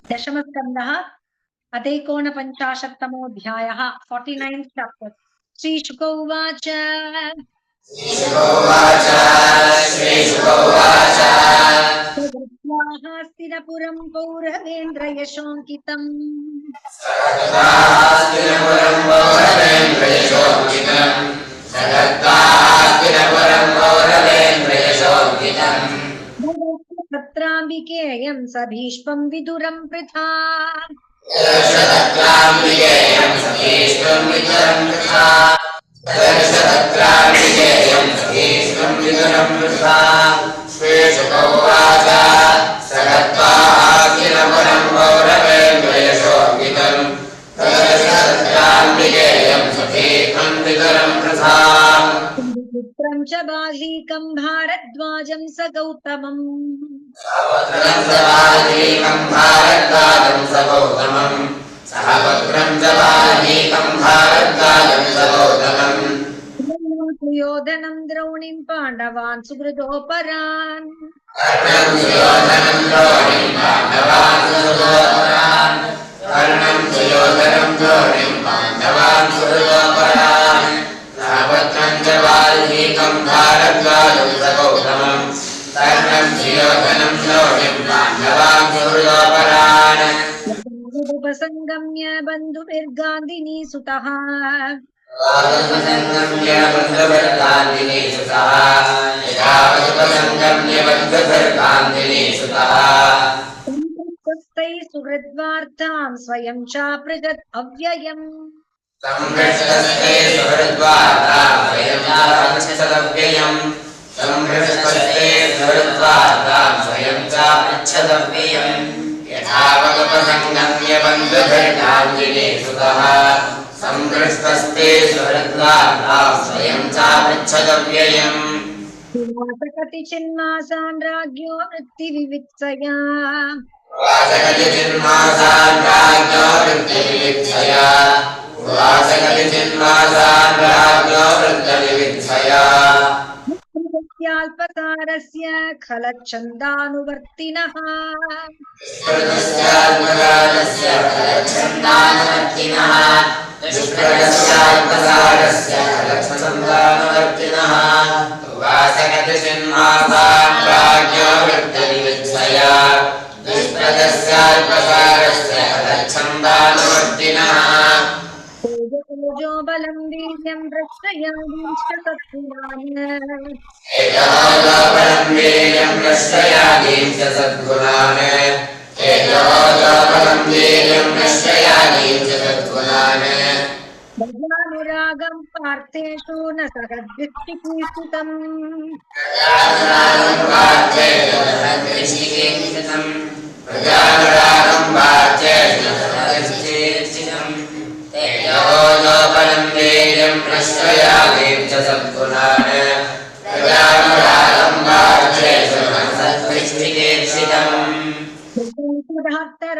दशमस्कन्धः अथैकोनपञ्चाशत्तमोऽध्यायः 49th chapter श्रीशुक उवाच स्थिरपुरं पौरवेन्द्रयशोऽङ्कितम् तत्राम्बिकेयं स भीष्मं विदुरं पृथा पुत्रं च बालीकं भारद्वाजं स गौतमम् सुयोधनं द्रौणीं पाण्डवान् सुहृदोपरान् उपसंगम्य बन्धुभिर्गान्धिनी सुतः संपृक्तस्तैः सुहृद्वार्तां स्वयं चापृजत् अव्ययम् कतिचिन्मासान् राज्ञो वृत्तिविवित्सया अल्पसारस्य खलच्छन्दानुवर्तिनः तेजो बलं वीर्यं प्रश्रयादीश्च भजानुरागं पार्थेषु न सहद्विष्टिकीर्तितम्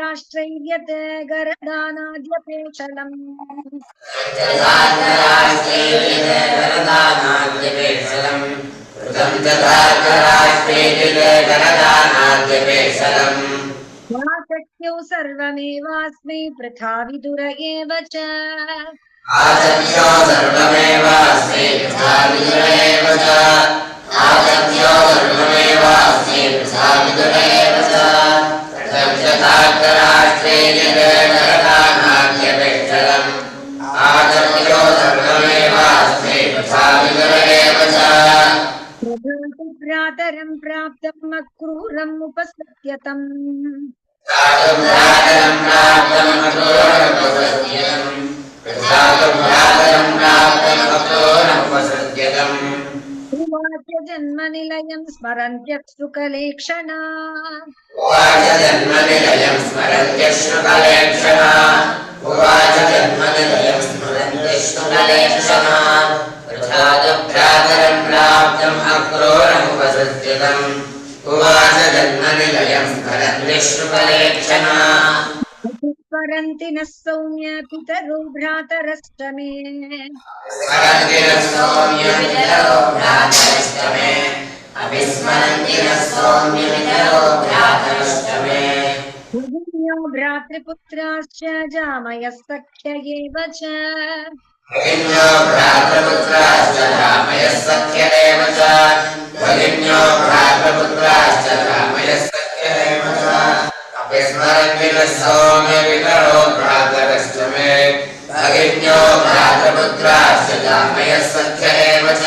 राष्ट्रैर्यत् गरदानाद्यपेशलम् शक्यौ सर्वमेवास्मै पृथा विदुर एव च भ्रातरं प्राप्तम् अक्रूरम् उपसत्यतम् उवाच जन्मनिलयं स्मरन्त्यश्रुकलेक्षणा स्मरन्ति नः सौम्य पितरो भ्रातरष्टमे भ्रातृपुत्राश्च जामयः सख्य एव च भगिन्यो भ्रातृपुत्राश्च रामयः सख्यरेव च भगिन्यो भ्रातृपुत्राश्च रामयः सख्यरेव च अपिस्मरन्विनः सौम्य पितरो भ्रातरश्च मे भगिन्यो भ्रातृपुत्राश्च रामयः सख्यरेव च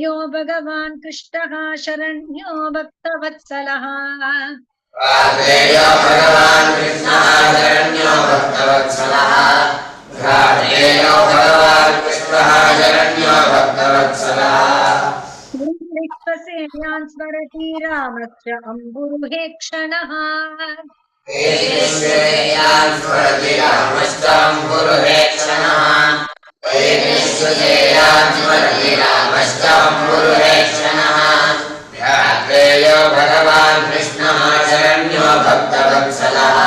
यो भगवान् कृष्णः शरण्यो भक्तवत्सलः भ्रातेयो भगवान् कृष्णः शरण्यो भक्तवत्सलः भ्रातेयो भगवान् कृष्णः शरण्यो भक्तवत्सलः सेव्यान् स्मरति रामस्य अम्बुरुहे क्षणः वैनिश्चयान् स्मरति रामश्चाम्बुरुहे क्षणः वैनिश्चयान् स्मरति रामश्चाम्बुरुहे क्षणः भ्रातेयो भगवान् कृष्णः शरण्यो भक्तवत्सलः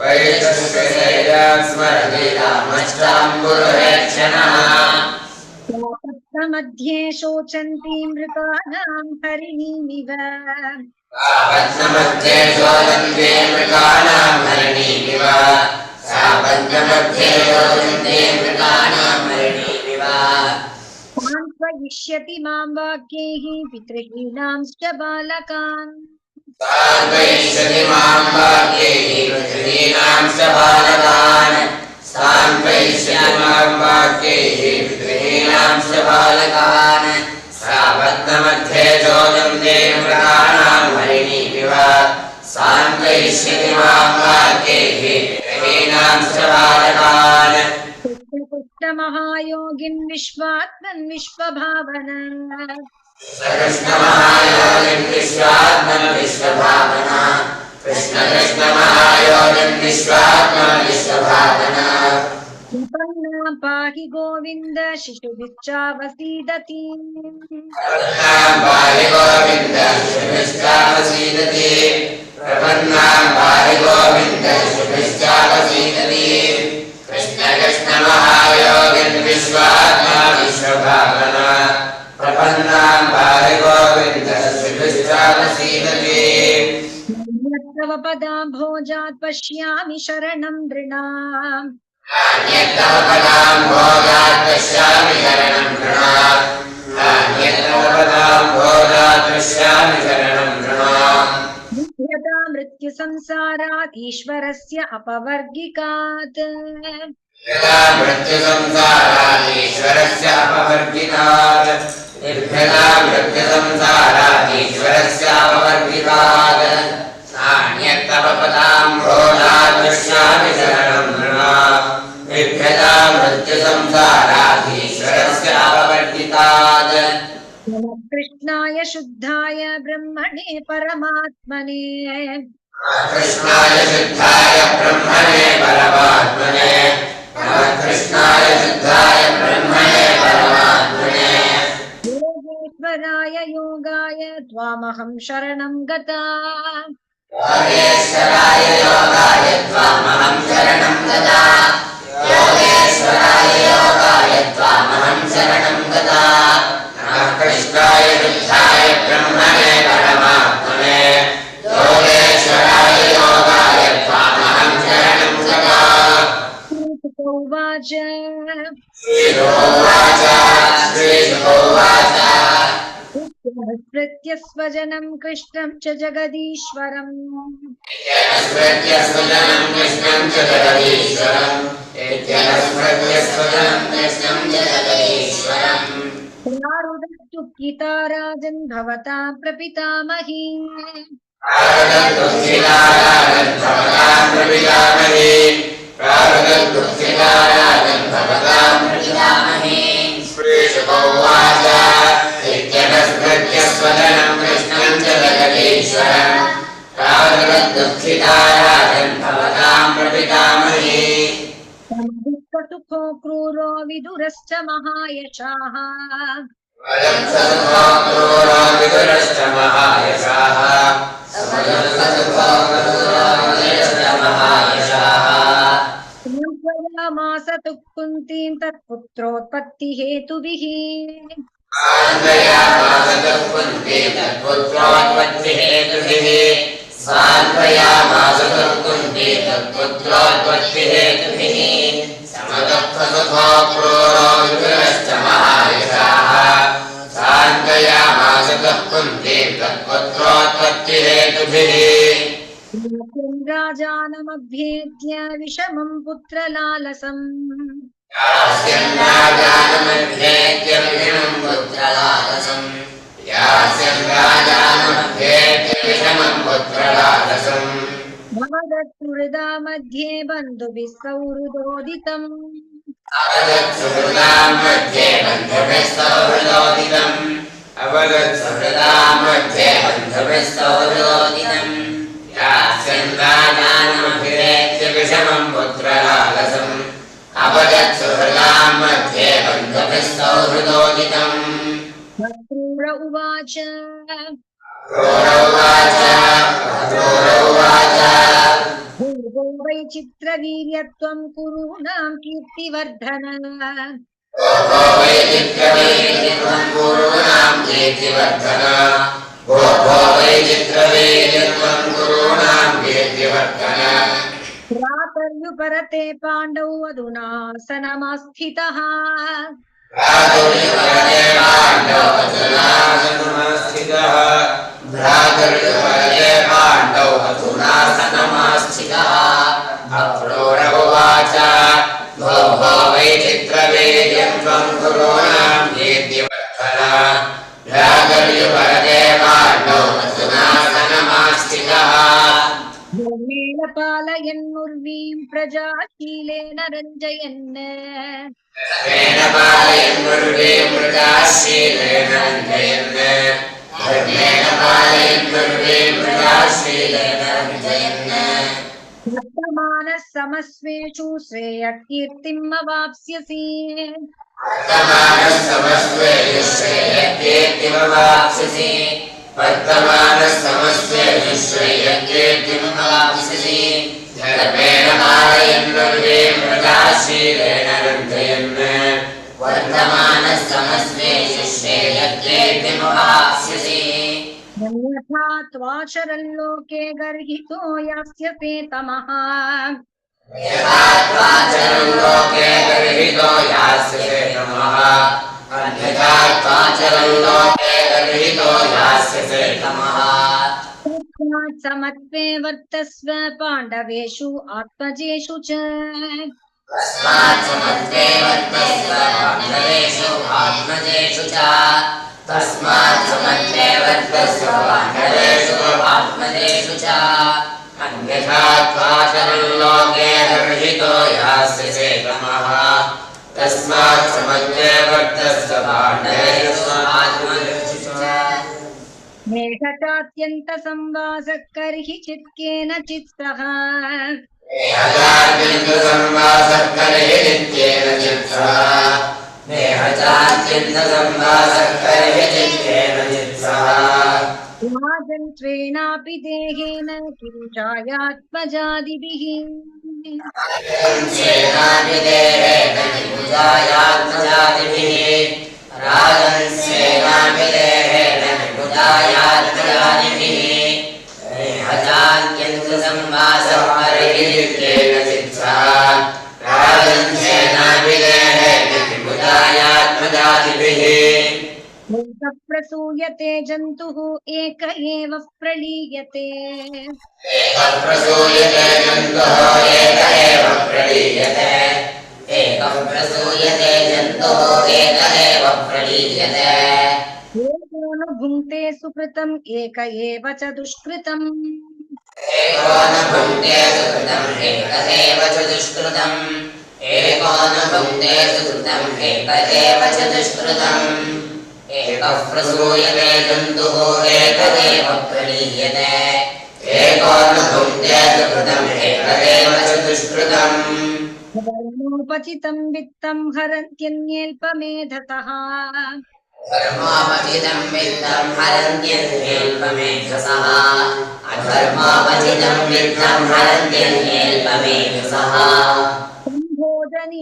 वैनिश्चयान् स्मरति रामश्चाम्बुरुहे क्षणः मध्ये शोचन्ति मृगाणां हरिणीमिव सापत्नमध्ये शोचन्ति मृगाणां हरिणीमिव सापत्नमध्ये शोचन्ति मृगाणां हरिणीमिव सान्त्वयिष्यति मां वाक्यैः पितृहीनांश्च बालकान् सान्त्वयिष्यति मां वाक्यैः पितॄणांश्च बालकान् सान्त्वयिष्यति मां वाक्यैः पितॄणांश्च बालकान् सापत्नमध्ये शोचन्ति मृगाणां हरिणीमिव सान्त्वयिष्यति मां वाक्यैः पितॄणांश्च बालकान् कृष्णमहायोगिन् विश्वात्मन् विश्वभावनन् कृष्णमहायोगिन् विश्वात्मन् विश्वभावना कृष्ण कृष्ण महायोगिन् विश्वात्मन् विश्वभावना प्रपन्ना पाहि गोविन्द शिशुभिश्चावसीदति प्रपन्नां पाहि गोविन्द शिशुभिश्चावसीदति प्रपन्नां पाहि गोविन्द शिशुभिश्चावसीदति कृष्ण कृष्ण महायोगिन् विश्वात्मा विश्वभावना प्रपन्नां पाहि गोविन्द शिशुभिश्चावसीदति तव पदाम्भोजात् पश्यामि शरणं नृणाम् नान्यत्तव पदाम्भोजात् पश्यामि शरणं नृणाम् नान्यत्तव पदाम्भोजात् पश्यामि शरणं नृणाम् यदा मृत्युसंसारात् ईश्वरस्य अपवर्गिकात् यदा मृत्युसंसारात् ईश्वरस्य अपवर्गितात् निर्भयदा मृत्युसंसारात् ईश्वरस्य अपवर्गितात् नान्यत्तव पदाम्भोजात् पश्यामि शरणं नृणाम् निर्भयदा मृत्युसंसारात् ईश्वरस्य अपवर्गितात् कृष्णाय शुद्धाय ब्रह्मणे परमात्मने कृष्णाय शुद्धाय ब्रह्मणे परमात्मने कृष्णाय शुद्धाय ब्रह्मणे परमात्मने योगेश्वराय योगाय त्वामहं शरणं गता योगेश्वराय योगाय त्वामहं शरणं गता योगेश्वराय योगाय त्वामहं शरणं गता कृष्णाय शुद्धाय ब्रह्मणे परमात्मने योगेश्वराय योगाय त्वामहं शरणं गता उवाच श्रीशुकोवाच श्रीशुकोवाच स्मृत्य स्वजनं कृष्णं च जगदीश्वरम् स्वजनं कृष्णं च जगदीश्वरम् स्वजनं कृष्णं च जगदीश्वरम् प्रारुदस्तुकिता राजन् भवतां प्रपितामही प्रारुदद्दुःखिताराजन् भवतां प्रपितामही प्रारुदद्दुःखिताराजन् भवतां प्रपितामही श्रीशुकोवाच इत्यतस्मृत्य स्वजनं कृष्णं च जगदीश्वरम् प्रारुदद्दुःखिताराजन् भवतां प्रपितामही दुःखसुखो क्रूरो विदुरश्च महायशाः समदुःखसुखो क्रूरो विदुरश्च महायशाः समदुःखसुखो क्रूरो विदुरश्च महायशाः सान्त्वयामास तु कुन्तीं तत्पुत्रोत्पत्तिहेतुभिः सान्त्वयामास तु कुन्तीं तत्पुत्रोत्पत्तिहेतुभिः सान्त्वयामास राजानमभ्येत्य विषमं पुत्रलालसम् यास्यं राजानमभ्येत्य विषमं पुत्रलालसम् यास्यं राजानमभ्येत्य विषमं पुत्रलालसम् भवदत्सुहृदा मध्ये बन्धुभिः सौहृदोदितम् अवदत्सुहृदां मध्ये बन्धुभिः सौहृदोदितम् अवदत्सुहृदां मध्ये बन्धुभिः सौहृदोदितम् यास्यं राजानमभ्येत्य विषमं पुत्रलालसम् अवदत्सुहृदां मध्ये बन्धुभिः सौहृदोदितम् क्रूर उवाच भूर्भो वैचित्रवीर्यत्वं कुरूणां कीर्तिवर्धन भ्रातर्युपरते पाण्डौ अधुना सनमास्थितः अक्रूर उवाच भो भो वैचित्रवीर्यं त्वं कुरूणां कीर्तिवर्धन भ्रातर्युपरते पाण्डौ अधुना सनमास्थितः धर्मेण पालयन्मुर्वीं प्रजाशीलेन रञ्जयन् धर्मेण पालयन्मुर्वीं प्रजाशीलेन रञ्जयन् धर्मेण पालयन्मुर्वीं प्रजाशीलेन रञ्जयन् वर्तमानः समस्वेषु श्रेयकीर्तिम् अवाप्स्यसि वर्तमानः समस्वेषु श्रेयकीर्तिमवाप्स्यसि वर्तमानः समस्वेषु श्रेयकीर्तिमवाप्स्यसि धर्मेण पालयन्मुर्वीं प्रजाशीलेन रञ्जयन् वर्तमानः समस्वेषु श्रेयकीर्तिमवाप्स्यसि अन्यथा त्वाचरल्लोके गर्हितो यास्यसे तमः यथा त्वाचरं लोके गर्हितो यास्यसे तमः अन्यथा त्वाचरं लोके गर्हितो यास्यसे तमः तस्मात् समत्वे वर्तस्व पाण्डवेषु आत्मजेषु च तस्मात् समत्वे वर्तस्व पाण्डवेषु आत्मजेषु च तस्मात् समत्वे वर्तस्व पाण्डवेषु आत्मजेषु च अन्यथा त्वाचरं लोके गर्हितो यास्यसे तमः तस्मात् समत्वे वर्तस्व पाण्डवेषु आत्मजेषु च मेघचात्यन्तसंवासः कर्हिचित् केनचित् सह देहचात्यन्तसंवासः कर्हिचित् सह देहचात्यन्तसंवासः कर्हिचित् सह राजन्त्वेनापि देहेन किं चायात्मजादिभिः सेनापि देहेन निबुधायात्मजातिभिः राजन् सेनापि देहेन निबुधायात्मजातिभिः देहचात्यन्तसंवासः कर्हिचित् सह राजन् सेनापि देहेन निबुधायात्मजातिभिः एकः प्रसूयते जन्तुः एक एव प्रलीयते एकः प्रसूयते जन्तुः एक एव प्रलीयते एकः प्रसूयते जन्तुः एक एव प्रलीयते एको न भुङ्क्ते सुकृतम् एक एव च दुष्कृतम् एको न भुङ्क्ते सुकृतम् एक एव च दुष्कृतम् एको न भुङ्क्ते सुकृतम् एक एव च दुष्कृतम् एकः प्रसूयते जन्तुः एक एव प्रलीयते एको न भुङ्क्ते सुकृतम् एक एव च दुष्कृतम् धर्मोपचितं वित्तं हरन्त्यन्येऽल्पमेधसः धर्मोपचितं वित्तं हरन्त्यन्येऽल्पमेधसः अधर्मोपचितं वित्तं हरन्त्यन्येऽल्पमेधसः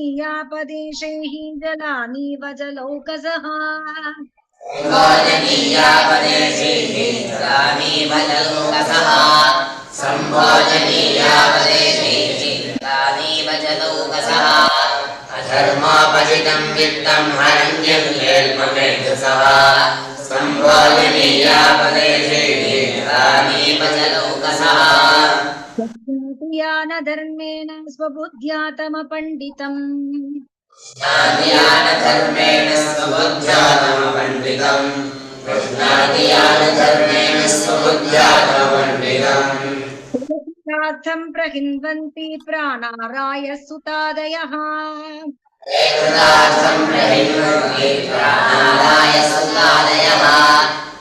सम्भोजनीयापदेशैः जलानीव जलौकसः सम्भोजनीयापदेशैः जलानीव जलौकसः सम्भोजनीयापदेशैः जलानीव जलौकसः अधर्मोपचितं वित्तं हरन्त्यन्येऽल्पमेधसः सम्भोजनीयापदेशैः जलानीव लोकसः ज्ञानधर्मेण स्वबुद्ध्यातमपण्डितम् ज्ञानधर्मेण स्वबुद्ध्यातमपण्डितम् ज्ञानधर्मेण स्वबुद्ध्यातमपण्डितम् कृतार्थं प्रहिन्वन्ति प्राणाराय सुतादयः कृतार्थं प्रहिन्वन्ति प्राणाराय सुतादयः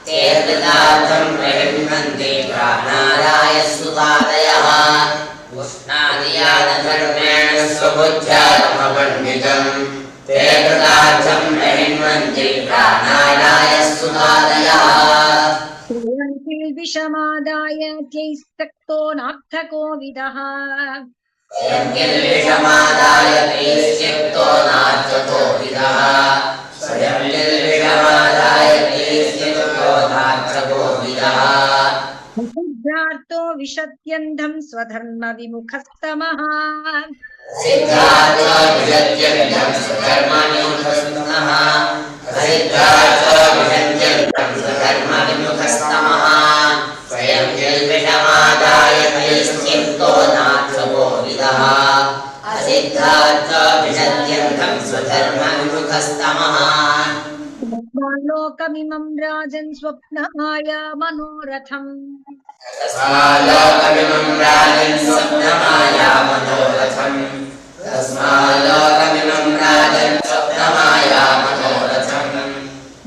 ते कृतार्थं प्रहिन्वन्ति प्राणाराय सुतादयः उष्णादियानधर्मेण स्वबुद्ध्यातमपण्डितम् ते कृतार्थं प्रहिन्वन्ति प्राणाराय सुतादयः विषमादाय त्यैस्तक्तो नार्थको विदः स्वयं क्लेशमादाय क्लेश्चित्तो नार्थको विदः स्वयं क्लेशमादाय क्लेश्चित्तो नार्थको विदः सिद्धार्थो विशत्यन्धं स्वधर्म विमुखस्तमः सिद्धार्थो विशत्यन्धं स्वधर्मविमुखस्तमः सिद्धार्थो विशत्यन्धं स्वधर्मविमुखस्तमः स्वयं क्लेशमादाय क्लेश्चित्तो नार्थको विदः असिद्धार्थो विशत्यन्धं स्वधर्मविमुखस्तमः लोकमिमं राजन् स्वप्नमाया मनोरथम् तस्मालोकमिमं राजन् स्वप्नमाया मनोरथम् तस्मालोकमिमं राजन् स्वप्नमाया मनोरथम्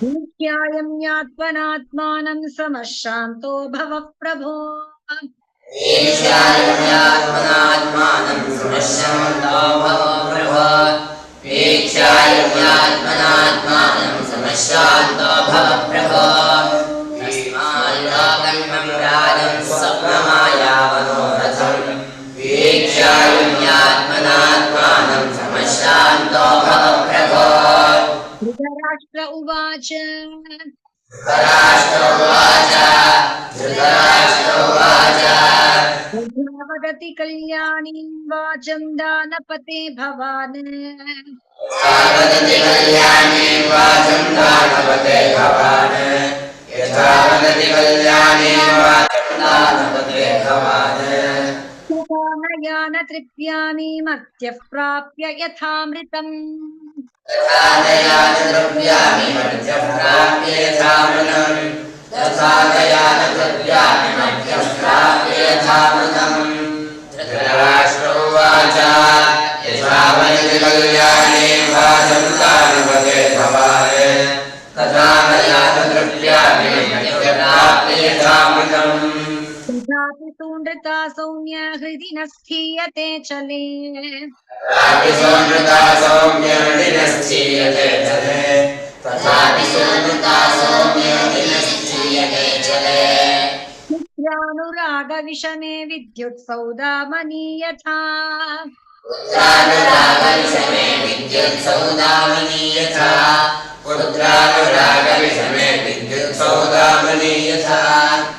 नित्यायं यात्मनात्मानं समशान्तो भव प्रभो ईशाय्यात्मनात्मानं समश्यन्तो भव प्रभो ईशाय्यात्मनात्मानं समश्यान्तो भव प्रभो तस्माल्लोकमिमं राजन् स्वप्नमाया मनोरथम् ईशाय्यात्मनात्मानं समश्यान्तो भव प्रभो धृतराष्ट्र उवाच धृतराष्ट्र उवाच धृतराष्ट्र उवाच वदति कल्याणीं वाचं दानपते भवान् वदति कल्याणीं वाचं दानपते भवान् यथा वदति कल्याणीं वाचं दानपते भवान् मया न तृप्यामि मर्त्यः प्राप्य यथामृतम् तथा दया न द्रव्यामि मर्त्यः प्राप्य यथामृतम् तथा दया न द्रव्यामि मर्त्यः प्राप्य यथामृतम् धृतराष्ट्र उवाच यथा वदति कल्याणीं वाचं दानपते भवान् तथा दया न द्रव्यामि मर्त्यः प्राप्य यथामृतम् तथापि तु नृता सौम्य हृदि न स्थीयते चले तथापि सोनृता सौम्य हृदि न स्थीयते चले तथापि सोनृता सौम्य हृदि न स्थीयते चले पुत्रानुरागविषमे विद्युत्सौदामनी यथा पुत्रानुरागविषमे विद्युत्सौदामनी यथा पुत्रानुरागविषमे विद्युत्सौदामनी यथा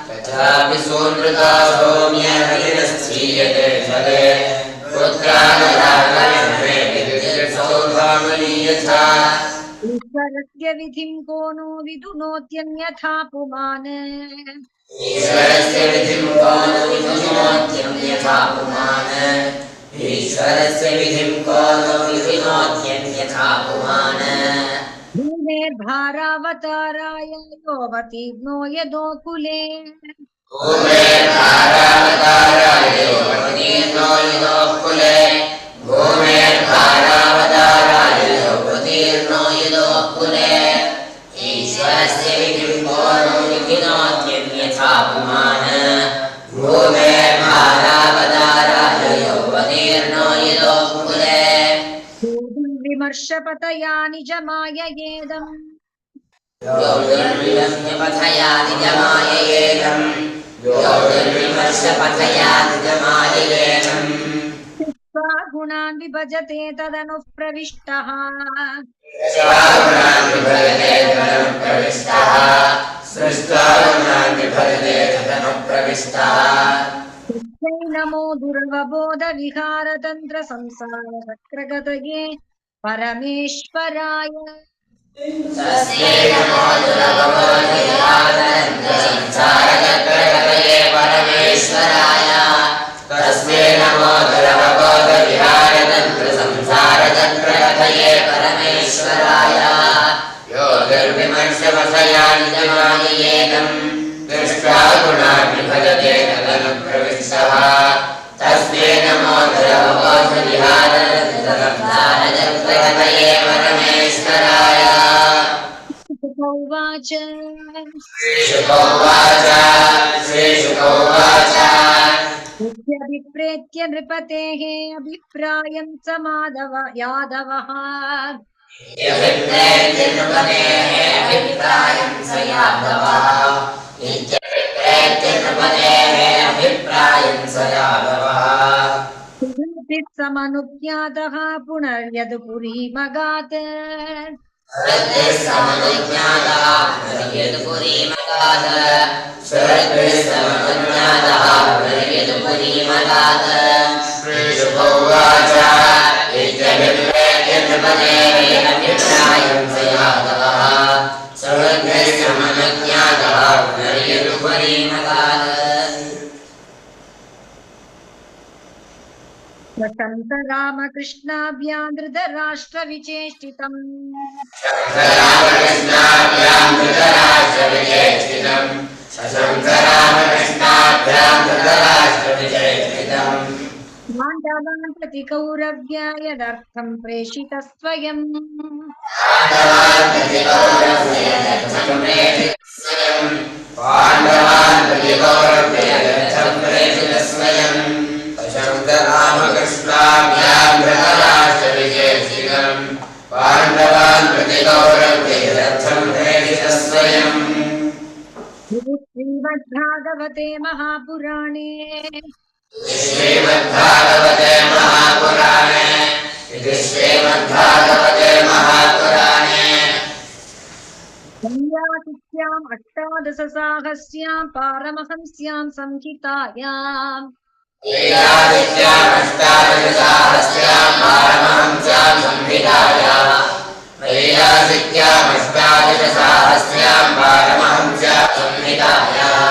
तथापि सोनृता सौम्य हृदि न स्थीयते चले पुत्रानुरागविषमे विद्युत्सौदामनी यथा ईश्वरस्य विधिं को नो विदुनोत्यन्यथा पुमान् ईश्वरस्य विधिं को न विधिनोत्यन्यथा पुमान् ईश्वरस्य विधिं को न विधिनोत्यन्यथा पुमान् भूमेर्भारावताराय योऽवतीर्णो यदोकुले भूमेर्भारावताराय योऽवतीर्णो यदोकुले भूमेर्भारावताराय योऽवतीर्णो यदोकुले ईश्वरस्य विधिं को न विधिनोत्यन्यथा पुमान् भूमेर्भारावताराय योऽवतीर्णो यदोकुले विमर्शपतया निजमाययेदम् योर्विमर्शपथया निजमाययेदम् योर्विमर्शपथया निजमाययेदम् गुणान् विभजते तदनुः प्रविष्टः गुणान् विभजते तदनुप्रविष्टः सृष्टा गुणान् विभजते तदनुप्रविष्टः नमो दुर्वबोधविहारतन्त्र संसारचक्रगतये परमेश्वराय तस्मै नमो दुर्वबोधविहारतन्त्र संसारचक्रगतये परमेश्वराय उवाच श्रीशुकोवाच श्रीशुकोवाच इत्यभिप्रेत्य नृपतेः अभिप्रायं स माधव यादवः यभिप्रेत्य नृपतेः अभिप्रायं स यादवः इत्यभिप्रेत्य नृपतेः अभिप्रायं स यादवः सुहृदिः समनुज्ञातः पुनर्यदुपुरीमगात् शरद्भिः समनुज्ञातः पुनर्यदुपुरीमगात् शरद्भिः समनुज्ञातः पुनर्यदुपुरीमगात् श्रीशुकोवाच इत्यभिप्रेत्य नृपतेः अभिप्रायं स यादवः शरद्भिः समनुज्ञातः पुनर्यदुपुरीमगात् वसन्त रामकृष्णाभ्यां धृतराष्ट्रविचेष्टितम् रामकृष्णाभ्यां धृतराष्ट्रविचेष्टितम् रामकृष्णाभ्यां धृतराष्ट्रविचेष्टितम् पाण्डवान् प्रति कौरव्यायदर्थं प्रेषितः स्वयम् पाण्डवान् प्रति कौरव्यायदर्थं प्रेषितः स्वयम् पाण्डवान् प्रति कौरव्यायदर्थं प्रेषितः स्वयम् रामकृष्णाभ्यां धृतराष्ट्रविचेष्टितम् पाण्डवान् प्रति कौरव्यायदर्थं प्रेषितः स्वयम् श्रीमद्भागवते महापुराणे श्रीमद्भागवते महापुराणे इति श्रीमद्भागवते महापुराणे संयातिथ्याम् अष्टादशसाहस्यां पारमहंस्यां संहितायाम् वैयासिक्यामष्टादशसाहस्र्यां पारमहंस्यां संहितायां वैयासिक्यामष्टादशसाहस्र्यां पारमहंस्यां संहितायां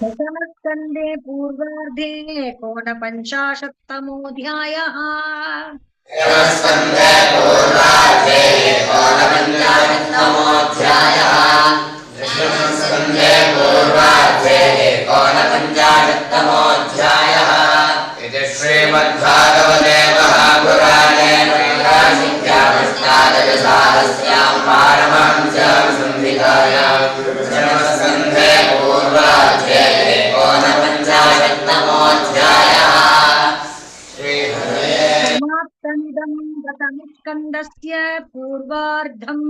दशमस्कन्धे पूर्वार्धे एकोनपञ्चाशत्तमोऽध्यायः स्कन्धे पूर्वार्धे एकोनपञ्चाशत्तमोऽध्यायः दशमस्कन्धे पूर्वार्धे एकोनपञ्चाशत्तमोऽध्यायः इति श्रीमद्भागवते महापुराणे वैयासिक्यामष्टादशसाहस्र्यां पारमहंस्यां संहितायां दशमस्कन्धे पूर्वार्धे एकोनपञ्चाशत्तमोऽध्यायः समाप्तमिदं दशमस्कन्धस्य पूर्वार्धम्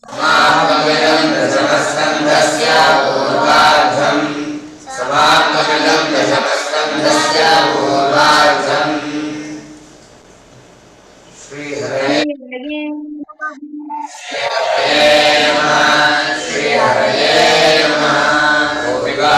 समाप्तमिदं दशमस्कन्धस्य पूर्वार्धम् समाप्तमिदं दशमस्कन्धस्य पूर्वार्धम् श्रीहरये श्रीहरये नमः। नमः श्रीहरये नमः गोपिका